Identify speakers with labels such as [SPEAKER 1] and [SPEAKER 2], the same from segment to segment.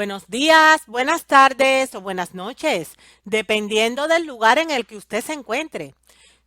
[SPEAKER 1] Buenos días, buenas tardes o buenas noches, dependiendo del lugar en el que usted se encuentre.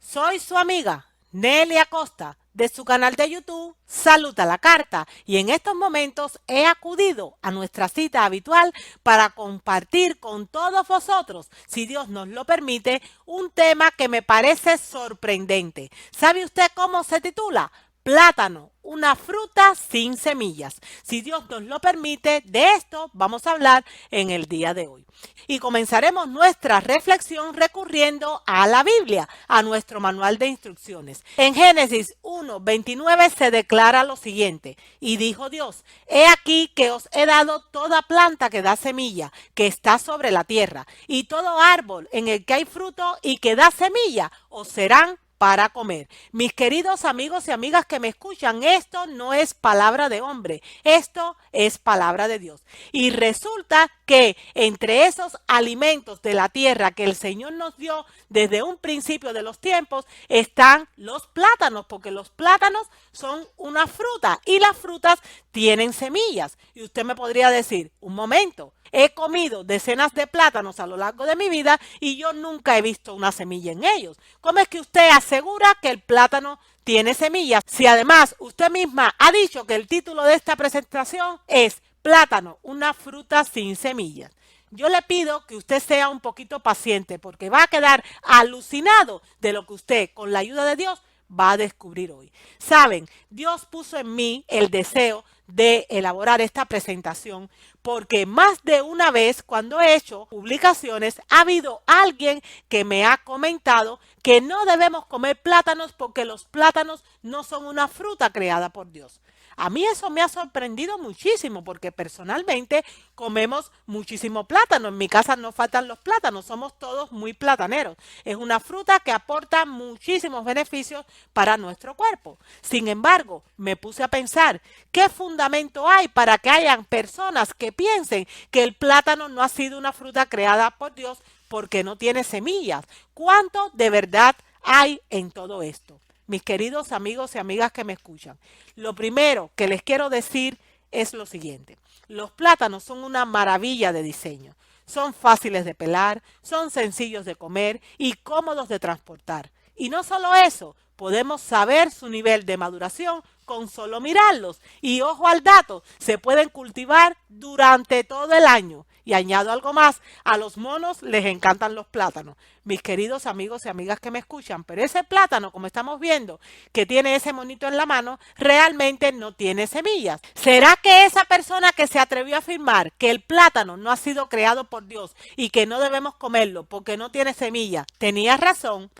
[SPEAKER 1] Soy su amiga Nelly Acosta de su canal de YouTube Salud a la Carta y en estos momentos he acudido a nuestra cita habitual para compartir con todos vosotros, si Dios nos lo permite, un tema que me parece sorprendente. ¿Sabe usted cómo se titula? Plátano, una fruta sin semillas. Si Dios nos lo permite, de esto vamos a hablar en el día de hoy. Y comenzaremos nuestra reflexión recurriendo a la Biblia, a nuestro manual de instrucciones. En Génesis 1:29 se declara lo siguiente: y dijo Dios, he aquí que os he dado toda planta que da semilla, que está sobre la tierra, y todo árbol en el que hay fruto y que da semilla, os serán para comer. Mis queridos amigos y amigas que me escuchan, esto no es palabra de hombre, esto es palabra de Dios. Y resulta que entre esos alimentos de la tierra que el Señor nos dio desde un principio de los tiempos están los plátanos, porque los plátanos son una fruta y las frutas tienen semillas. Y usted me podría decir, un momento, he comido decenas de plátanos a lo largo de mi vida y yo nunca he visto una semilla en ellos. ¿Cómo es que usted asegura que el plátano tiene semillas? Si además usted misma ha dicho que el título de esta presentación es Plátano, una fruta sin semillas. Yo le pido que usted sea un poquito paciente porque va a quedar alucinado de lo que usted, con la ayuda de Dios, va a descubrir hoy. Saben, Dios puso en mí el deseo de elaborar esta presentación porque más de una vez cuando he hecho publicaciones ha habido alguien que me ha comentado que no debemos comer plátanos porque los plátanos no son una fruta creada por Dios. A mí eso me ha sorprendido muchísimo porque personalmente comemos muchísimo plátano. En mi casa no faltan los plátanos, somos todos muy plataneros. Es una fruta que aporta muchísimos beneficios para nuestro cuerpo. Sin embargo, me puse a pensar, ¿qué fundamento hay para que hayan personas que piensen que el plátano no ha sido una fruta creada por Dios porque no tiene semillas? ¿Cuánto de verdad hay en todo esto? Mis queridos amigos y amigas que me escuchan, lo primero que les quiero decir es lo siguiente. Los plátanos son una maravilla de diseño. Son fáciles de pelar, son sencillos de comer y cómodos de transportar. Y no solo eso, podemos saber su nivel de maduración con solo mirarlos. Y ojo al dato, se pueden cultivar durante todo el año. Y añado algo más, a los monos les encantan los plátanos, mis queridos amigos y amigas que me escuchan, pero ese plátano, como estamos viendo, que tiene ese monito en la mano, realmente no tiene semillas. ¿Será que esa persona que se atrevió a afirmar que el plátano no ha sido creado por Dios y que no debemos comerlo porque no tiene semillas, tenía razón?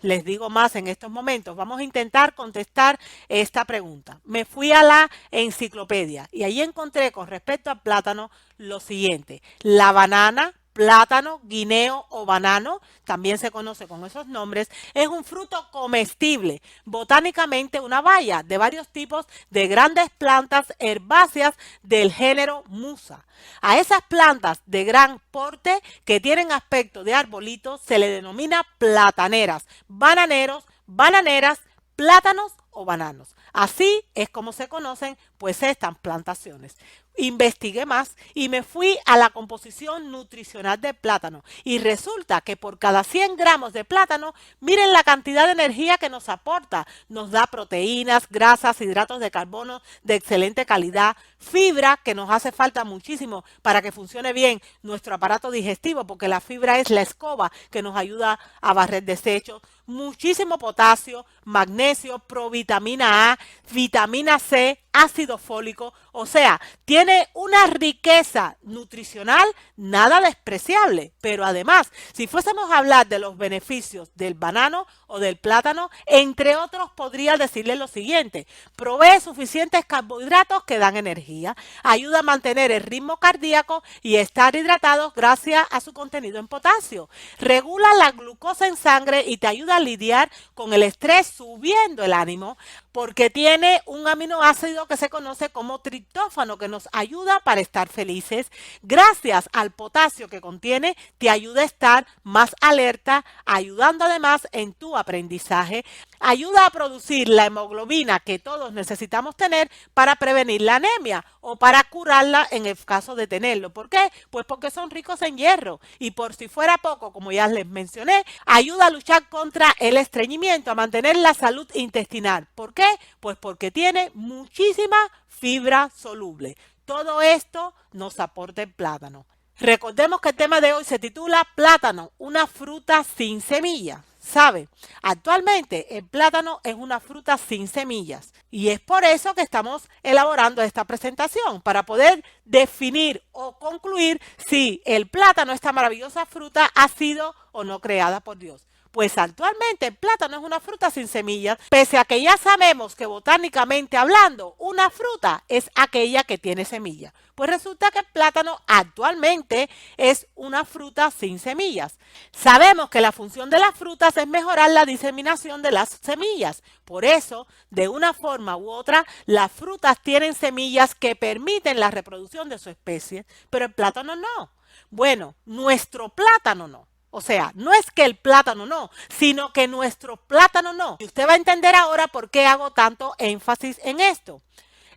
[SPEAKER 1] Les digo más en estos momentos. Vamos a intentar contestar esta pregunta. Me fui a la enciclopedia y ahí encontré con respecto al plátano lo siguiente. La banana, plátano, guineo o banano, también se conoce con esos nombres, es un fruto comestible, botánicamente una baya de varios tipos de grandes plantas herbáceas del género Musa. A esas plantas de gran porte que tienen aspecto de arbolitos se le denomina plataneras, bananeros, bananeras, plátanos o bananos. Así es como se conocen pues estas plantaciones. Investigué más y me fui a la composición nutricional del plátano y resulta que por cada 100 gramos de plátano, miren la cantidad de energía que nos aporta. Nos da proteínas, grasas, hidratos de carbono de excelente calidad, fibra que nos hace falta muchísimo para que funcione bien nuestro aparato digestivo porque la fibra es la escoba que nos ayuda a barrer desechos, muchísimo potasio, magnesio, provitamina A, vitamina C, ácido fólico, o sea, tiene una riqueza nutricional nada despreciable. Pero además, si fuésemos a hablar de los beneficios del banano o del plátano, entre otros podría decirle lo siguiente: provee suficientes carbohidratos que dan energía, ayuda a mantener el ritmo cardíaco y estar hidratados gracias a su contenido en potasio, regula la glucosa en sangre y te ayuda a lidiar con el estrés subiendo el ánimo, porque tiene un aminoácido que se conoce como triptófano que nos ayuda para estar felices. Gracias al potasio que contiene, te ayuda a estar más alerta, ayudando además en tu aprendizaje. Ayuda a producir la hemoglobina que todos necesitamos tener para prevenir la anemia o para curarla en el caso de tenerlo. ¿Por qué? Pues porque son ricos en hierro y por si fuera poco, como ya les mencioné, ayuda a luchar contra el estreñimiento, a mantener la salud intestinal. ¿Por qué? Pues porque tiene muchísima fibra soluble. Todo esto nos aporta el plátano. Recordemos que el tema de hoy se titula Plátano, una fruta sin semillas. ¿Sabe? Actualmente el plátano es una fruta sin semillas y es por eso que estamos elaborando esta presentación, para poder definir o concluir si el plátano, esta maravillosa fruta, ha sido o no creada por Dios. Pues actualmente el plátano es una fruta sin semillas, pese a que ya sabemos que botánicamente hablando, una fruta es aquella que tiene semillas. Pues resulta que el plátano actualmente es una fruta sin semillas. Sabemos que la función de las frutas es mejorar la diseminación de las semillas. Por eso, de una forma u otra, las frutas tienen semillas que permiten la reproducción de su especie, pero el plátano no. Bueno, nuestro plátano no. O sea, no es que el plátano no, sino que nuestro plátano no. Y usted va a entender ahora por qué hago tanto énfasis en esto.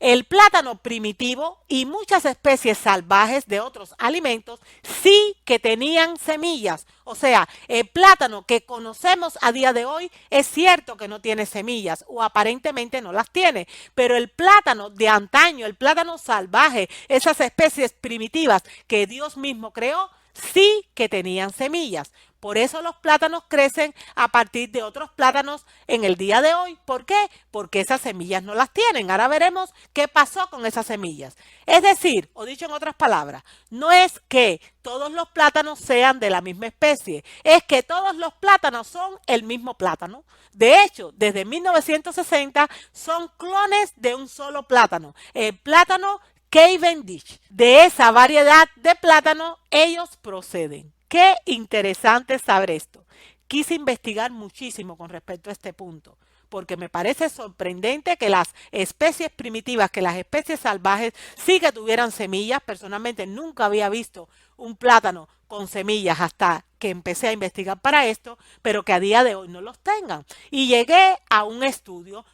[SPEAKER 1] El plátano primitivo y muchas especies salvajes de otros alimentos sí que tenían semillas. O sea, el plátano que conocemos a día de hoy es cierto que no tiene semillas o aparentemente no las tiene, pero el plátano de antaño, el plátano salvaje, esas especies primitivas que Dios mismo creó, sí que tenían semillas. Por eso los plátanos crecen a partir de otros plátanos en el día de hoy. ¿Por qué? Porque esas semillas no las tienen. Ahora veremos qué pasó con esas semillas. Es decir, o dicho en otras palabras, no es que todos los plátanos sean de la misma especie, es que todos los plátanos son el mismo plátano. De hecho, desde 1960 son clones de un solo plátano, el plátano Cavendish. De esa variedad de plátano ellos proceden. Qué interesante saber esto. Quise investigar muchísimo con respecto a este punto, porque me parece sorprendente que las especies primitivas, que las especies salvajes sí que tuvieran semillas. Personalmente nunca había visto un plátano con semillas hasta que empecé a investigar para esto, pero que a día de hoy no los tengan. Y llegué a un estudio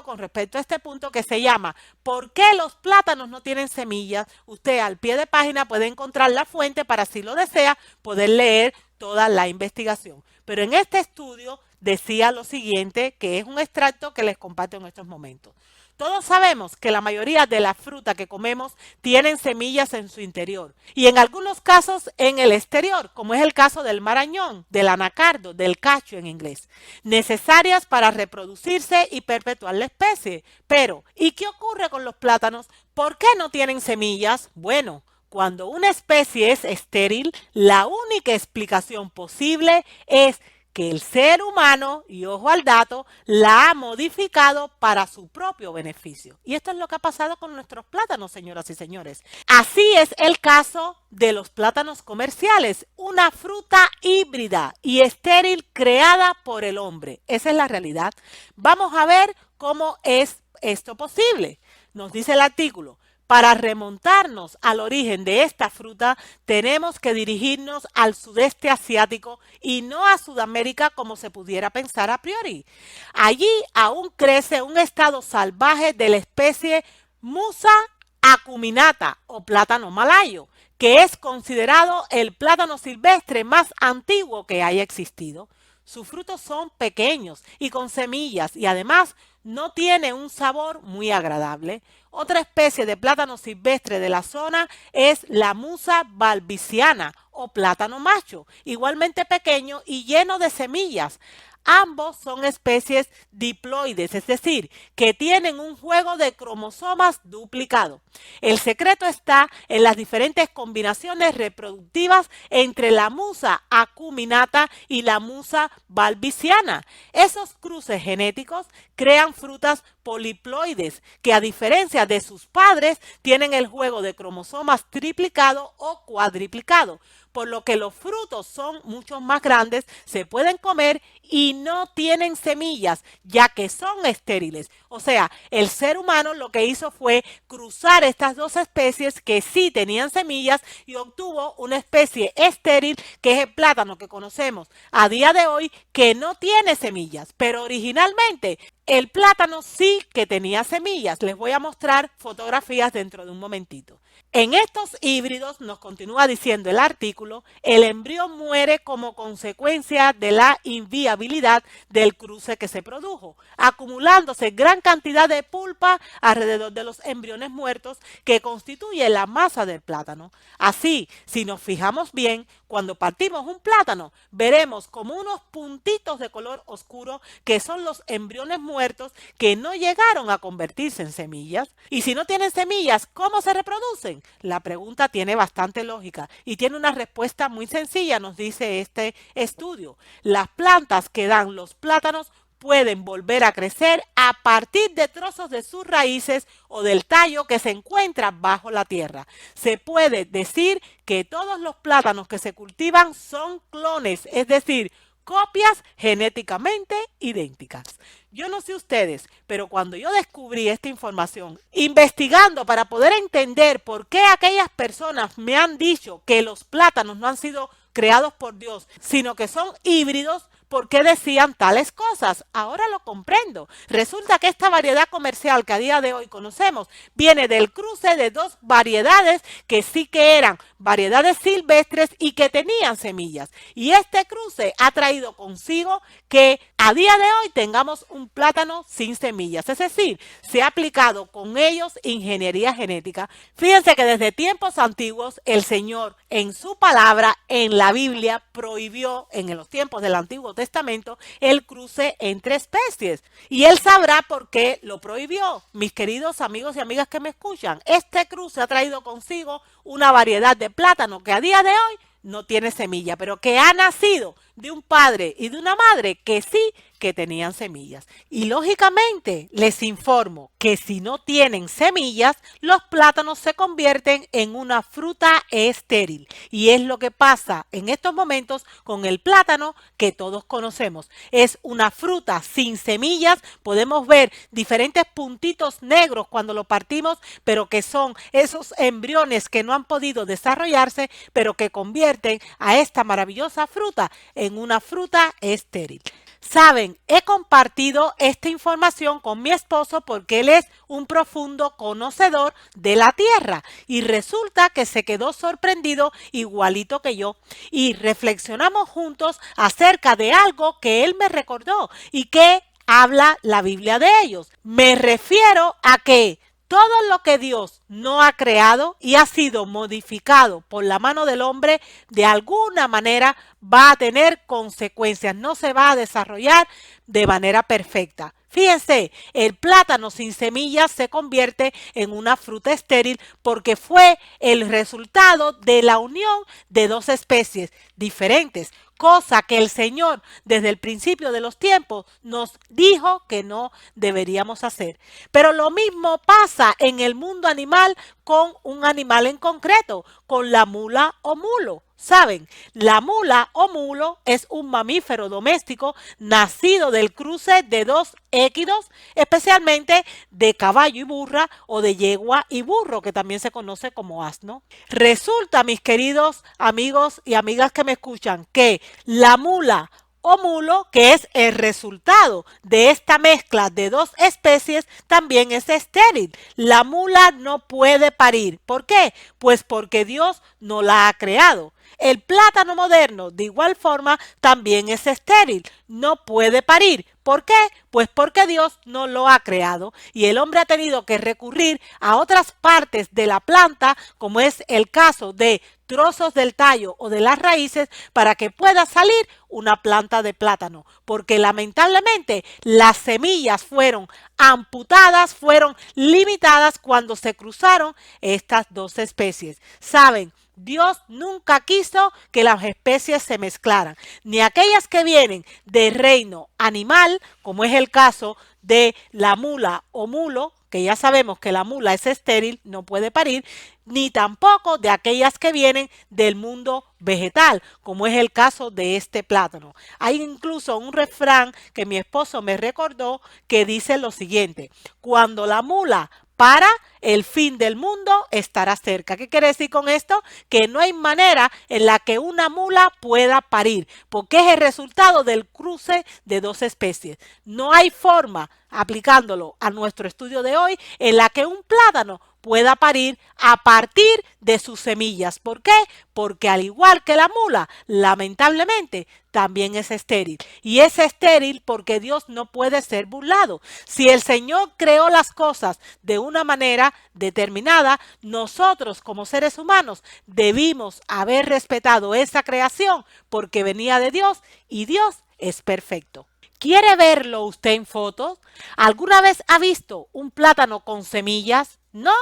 [SPEAKER 1] con respecto a este punto que se llama ¿Por qué los plátanos no tienen semillas? Usted al pie de página puede encontrar la fuente para, si lo desea, poder leer toda la investigación. Pero en este estudio decía lo siguiente, que es un extracto que les comparto en estos momentos. Todos sabemos que la mayoría de la fruta que comemos tienen semillas en su interior y en algunos casos en el exterior, como es el caso del marañón, del anacardo, del cacho en inglés, necesarias para reproducirse y perpetuar la especie. Pero, ¿y qué ocurre con los plátanos? ¿Por qué no tienen semillas? Bueno, cuando una especie es estéril, la única explicación posible es que el ser humano, y ojo al dato, la ha modificado para su propio beneficio. Y esto es lo que ha pasado con nuestros plátanos, señoras y señores. Así es el caso de los plátanos comerciales, una fruta híbrida y estéril creada por el hombre. Esa es la realidad. Vamos a ver cómo es esto posible. Nos dice el artículo. Para remontarnos al origen de esta fruta, tenemos que dirigirnos al sudeste asiático y no a Sudamérica como se pudiera pensar a priori. Allí aún crece un estado salvaje de la especie Musa acuminata o plátano malayo, que es considerado el plátano silvestre más antiguo que haya existido. Sus frutos son pequeños y con semillas y además no tiene un sabor muy agradable. Otra especie de plátano silvestre de la zona es la Musa balbisiana o plátano macho, igualmente pequeño y lleno de semillas. Ambos son especies diploides, es decir, que tienen un juego de cromosomas duplicado. El secreto está en las diferentes combinaciones reproductivas entre la Musa acuminata y la Musa balbisiana. Esos cruces genéticos crean frutas poliploides, que a diferencia de sus padres, tienen el juego de cromosomas triplicado o cuadriplicado, por lo que los frutos son mucho más grandes, se pueden comer y no tienen semillas, ya que son estériles. O sea, el ser humano lo que hizo fue cruzar estas dos especies que sí tenían semillas y obtuvo una especie estéril que es el plátano que conocemos a día de hoy, que no tiene semillas, pero originalmente el plátano sí que tenía semillas. Les voy a mostrar fotografías dentro de un momentito. En estos híbridos, nos continúa diciendo el artículo, el embrión muere como consecuencia de la inviabilidad del cruce que se produjo, acumulándose gran cantidad de pulpa alrededor de los embriones muertos que constituye la masa del plátano. Así, si nos fijamos bien, cuando partimos un plátano, veremos como unos puntitos de color oscuro que son los embriones muertos que no llegaron a convertirse en semillas. Y si no tienen semillas, ¿cómo se reproducen? La pregunta tiene bastante lógica y tiene una respuesta muy sencilla, nos dice este estudio. Las plantas que dan los plátanos pueden volver a crecer a partir de trozos de sus raíces o del tallo que se encuentra bajo la tierra. Se puede decir que todos los plátanos que se cultivan son clones, es decir, copias genéticamente idénticas. Yo no sé ustedes, pero cuando yo descubrí esta información, investigando para poder entender por qué aquellas personas me han dicho que los plátanos no han sido creados por Dios, sino que son híbridos, ¿por qué decían tales cosas? Ahora lo comprendo. Resulta que esta variedad comercial que a día de hoy conocemos viene del cruce de dos variedades que sí que eran variedades silvestres y que tenían semillas. Y este cruce ha traído consigo que a día de hoy tengamos un plátano sin semillas. Es decir, se ha aplicado con ellos ingeniería genética. Fíjense que desde tiempos antiguos el Señor en su palabra, en la Biblia, prohibió en los tiempos del Antiguo Testamento el cruce entre especies. Y Él sabrá por qué lo prohibió. Mis queridos amigos y amigas que me escuchan, este cruce ha traído consigo una variedad de plátano que a día de hoy no tiene semilla, pero que ha nacido de un padre y de una madre que sí que tenían semillas. Y lógicamente les informo que si no tienen semillas, los plátanos se convierten en una fruta estéril. Y es lo que pasa en estos momentos con el plátano que todos conocemos. Es una fruta sin semillas. Podemos ver diferentes puntitos negros cuando lo partimos, pero que son esos embriones que no han podido desarrollarse, pero que convierten a esta maravillosa fruta en una fruta estéril. Saben, he compartido esta información con mi esposo porque él es un profundo conocedor de la tierra y resulta que se quedó sorprendido igualito que yo y reflexionamos juntos acerca de algo que él me recordó y que habla la Biblia de ellos. Me refiero a que todo lo que Dios no ha creado y ha sido modificado por la mano del hombre, de alguna manera va a tener consecuencias, no se va a desarrollar de manera perfecta. Fíjense, el plátano sin semillas se convierte en una fruta estéril porque fue el resultado de la unión de dos especies diferentes, cosa que el Señor desde el principio de los tiempos nos dijo que no deberíamos hacer. Pero lo mismo pasa en el mundo animal con un animal en concreto, con la mula o mulo. Saben, la mula o mulo es un mamífero doméstico nacido del cruce de dos équidos, especialmente de caballo y burra o de yegua y burro, que también se conoce como asno. Resulta, mis queridos amigos y amigas que me escuchan, que la mula o mulo, que es el resultado de esta mezcla de dos especies, también es estéril. La mula no puede parir. ¿Por qué? Pues porque Dios no la ha creado. El plátano moderno, de igual forma, también es estéril, no puede parir. ¿Por qué? Pues porque Dios no lo ha creado y el hombre ha tenido que recurrir a otras partes de la planta, como es el caso de trozos del tallo o de las raíces, para que pueda salir una planta de plátano, porque lamentablemente las semillas fueron amputadas, fueron limitadas cuando se cruzaron estas dos especies. ¿Saben? Dios nunca quiso que las especies se mezclaran, ni aquellas que vienen del reino animal, como es el caso de la mula o mulo, que ya sabemos que la mula es estéril, no puede parir, ni tampoco de aquellas que vienen del mundo vegetal, como es el caso de este plátano. Hay incluso un refrán que mi esposo me recordó que dice lo siguiente: cuando la mula para, el fin del mundo estará cerca. ¿Qué quiere decir con esto? Que no hay manera en la que una mula pueda parir, porque es el resultado del cruce de dos especies. No hay forma, aplicándolo a nuestro estudio de hoy, en la que un plátano pueda parir a partir de sus semillas. ¿Por qué? Porque al igual que la mula, lamentablemente, también es estéril. Y es estéril porque Dios no puede ser burlado. Si el Señor creó las cosas de una manera determinada, nosotros como seres humanos debimos haber respetado esa creación porque venía de Dios y Dios es perfecto. ¿Quiere verlo usted en fotos? ¿Alguna vez ha visto un plátano con semillas? ¿No?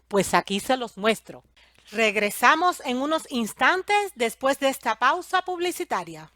[SPEAKER 1] Pues aquí se los muestro. Regresamos en unos instantes después de esta pausa publicitaria.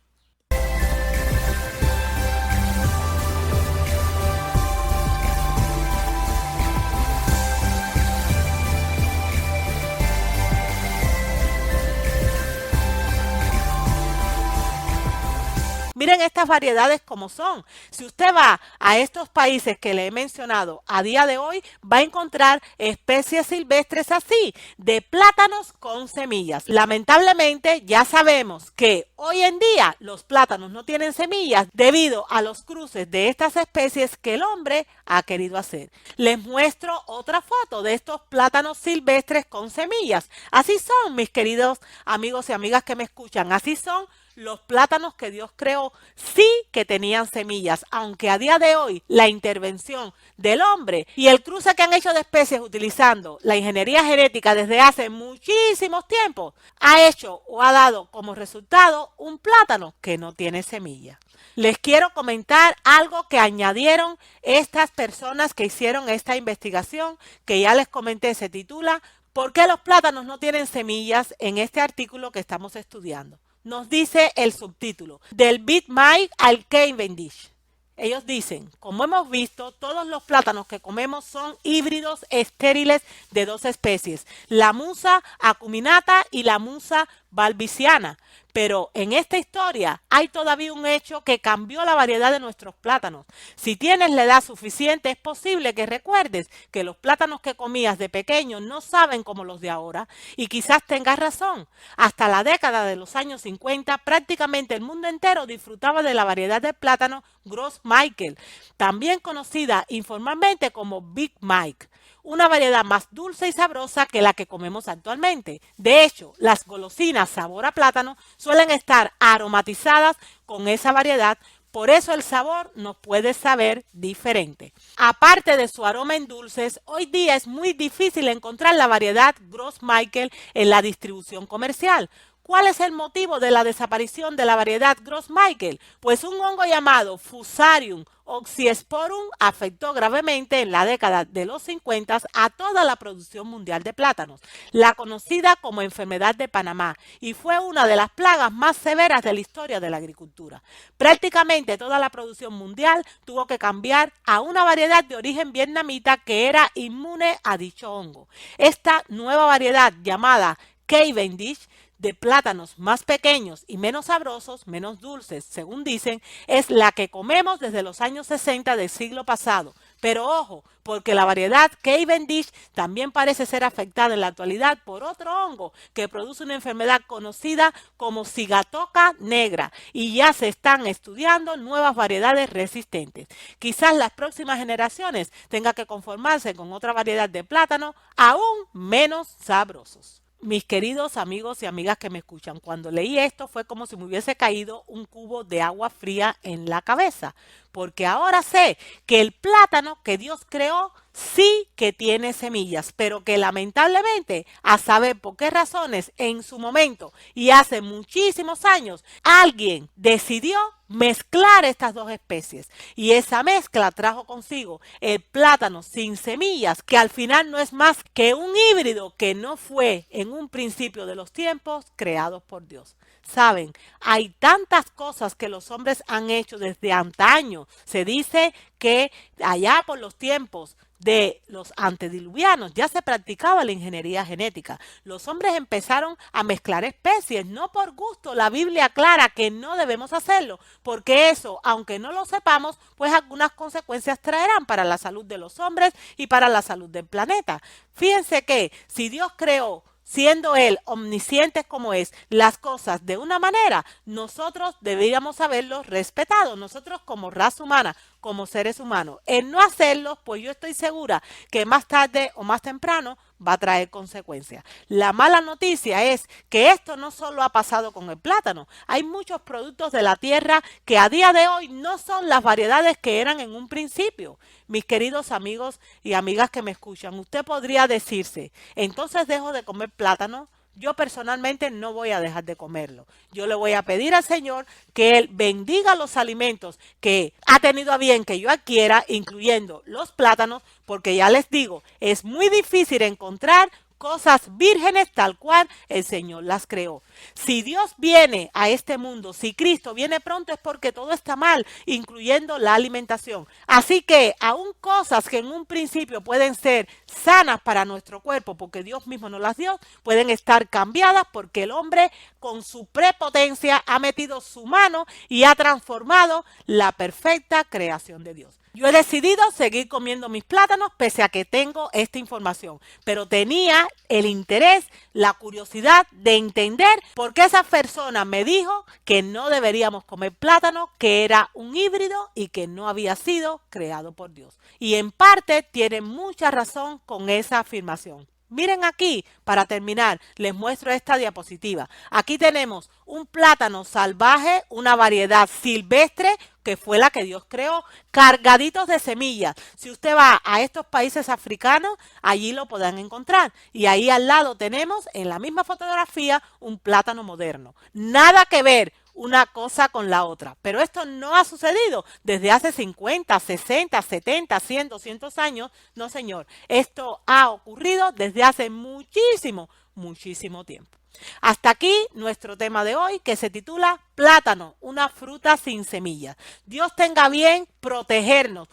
[SPEAKER 1] Miren estas variedades como son. Si usted va a estos países que le he mencionado a día de hoy, va a encontrar especies silvestres así, de plátanos con semillas. Lamentablemente ya sabemos que hoy en día los plátanos no tienen semillas debido a los cruces de estas especies que el hombre ha querido hacer. Les muestro otra foto de estos plátanos silvestres con semillas. Así son, mis queridos amigos y amigas que me escuchan. Así son los plátanos que Dios creó, sí que tenían semillas, aunque a día de hoy la intervención del hombre y el cruce que han hecho de especies utilizando la ingeniería genética desde hace muchísimos tiempos, ha hecho o ha dado como resultado un plátano que no tiene semilla. Les quiero comentar algo que añadieron estas personas que hicieron esta investigación, que ya les comenté, se titula ¿Por qué los plátanos no tienen semillas? En este artículo que estamos estudiando. Nos dice el subtítulo, del Big Mike al Cavendish. Ellos dicen, como hemos visto, todos los plátanos que comemos son híbridos estériles de dos especies, la Musa acuminata y la Musa balbiciana. Pero en esta historia hay todavía un hecho que cambió la variedad de nuestros plátanos. Si tienes la edad suficiente, es posible que recuerdes que los plátanos que comías de pequeño no saben como los de ahora. Y quizás tengas razón. Hasta la década de los años 50, prácticamente el mundo entero disfrutaba de la variedad de plátano Gros Michael, también conocida informalmente como Big Mike. Una variedad más dulce y sabrosa que la que comemos actualmente. De hecho, las golosinas sabor a plátano suelen estar aromatizadas con esa variedad, por eso el sabor nos puede saber diferente. Aparte de su aroma en dulces, hoy día es muy difícil encontrar la variedad Gros Michael en la distribución comercial. ¿Cuál es el motivo de la desaparición de la variedad Gros Michael? Pues un hongo llamado Fusarium oxysporum afectó gravemente en la década de los 50 a toda la producción mundial de plátanos, la conocida como enfermedad de Panamá, y fue una de las plagas más severas de la historia de la agricultura. Prácticamente toda la producción mundial tuvo que cambiar a una variedad de origen vietnamita que era inmune a dicho hongo. Esta nueva variedad llamada Cavendish, de plátanos más pequeños y menos sabrosos, menos dulces, según dicen, es la que comemos desde los años 60 del siglo pasado. Pero ojo, porque la variedad Cavendish también parece ser afectada en la actualidad por otro hongo que produce una enfermedad conocida como cigatoca negra y ya se están estudiando nuevas variedades resistentes. Quizás las próximas generaciones tengan que conformarse con otra variedad de plátano aún menos sabrosos. Mis queridos amigos y amigas que me escuchan, cuando leí esto fue como si me hubiese caído un cubo de agua fría en la cabeza, porque ahora sé que el plátano que Dios creó sí que tiene semillas, pero que lamentablemente, a saber por qué razones, en su momento y hace muchísimos años, alguien decidió mezclar estas dos especies y esa mezcla trajo consigo el plátano sin semillas, que al final no es más que un híbrido que no fue en un principio de los tiempos creados por Dios. Saben, hay tantas cosas que los hombres han hecho desde antaño. Se dice que allá por los tiempos de los antediluvianos ya se practicaba la ingeniería genética. Los hombres empezaron a mezclar especies, no por gusto. La Biblia aclara que no debemos hacerlo, porque eso, aunque no lo sepamos, pues algunas consecuencias traerán para la salud de los hombres y para la salud del planeta. Fíjense que si Dios creó, siendo Él omnisciente como es, las cosas de una manera, nosotros deberíamos haberlos respetado, nosotros como raza humana, como seres humanos. El no hacerlo, pues yo estoy segura que más tarde o más temprano va a traer consecuencias. La mala noticia es que esto no solo ha pasado con el plátano, hay muchos productos de la tierra que a día de hoy no son las variedades que eran en un principio. Mis queridos amigos y amigas que me escuchan, usted podría decirse, entonces dejo de comer plátano. Yo personalmente no voy a dejar de comerlo. Yo le voy a pedir al Señor que Él bendiga los alimentos que ha tenido a bien que yo adquiera, incluyendo los plátanos, porque ya les digo, es muy difícil encontrar cosas vírgenes tal cual el Señor las creó. Si Dios viene a este mundo, si Cristo viene pronto es porque todo está mal, incluyendo la alimentación. Así que aún cosas que en un principio pueden ser sanas para nuestro cuerpo, porque Dios mismo nos las dio, pueden estar cambiadas porque el hombre con su prepotencia ha metido su mano y ha transformado la perfecta creación de Dios. Yo he decidido seguir comiendo mis plátanos pese a que tengo esta información, pero tenía el interés, la curiosidad de entender por qué esa persona me dijo que no deberíamos comer plátano, que era un híbrido y que no había sido creado por Dios. Y en parte tiene mucha razón con esa afirmación. Miren aquí, para terminar, les muestro esta diapositiva. Aquí tenemos un plátano salvaje, una variedad silvestre, que fue la que Dios creó, cargaditos de semillas. Si usted va a estos países africanos, allí lo podrán encontrar. Y ahí al lado tenemos, en la misma fotografía, un plátano moderno. Nada que ver una cosa con la otra. Pero esto no ha sucedido desde hace 50, 60, 70, 100, 200 años. No, señor. Esto ha ocurrido desde hace muchísimo, muchísimo tiempo. Hasta aquí nuestro tema de hoy, que se titula Plátano, una fruta sin semillas. Dios tenga bien protegernos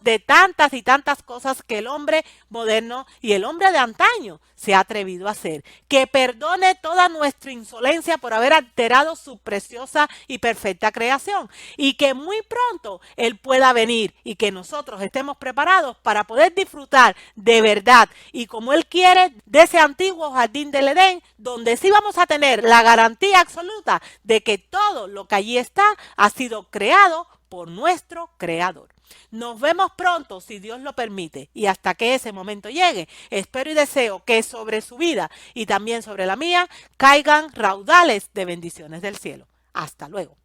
[SPEAKER 1] de tantas y tantas cosas que el hombre moderno y el hombre de antaño se ha atrevido a hacer. Que perdone toda nuestra insolencia por haber alterado su preciosa y perfecta creación. Y que muy pronto Él pueda venir y que nosotros estemos preparados para poder disfrutar de verdad y como Él quiere de ese antiguo jardín del Edén, donde sí vamos a tener la garantía absoluta de que todo lo que allí está ha sido creado por nuestro Creador. Nos vemos pronto, si Dios lo permite, y hasta que ese momento llegue, espero y deseo que sobre su vida y también sobre la mía caigan raudales de bendiciones del cielo. Hasta luego.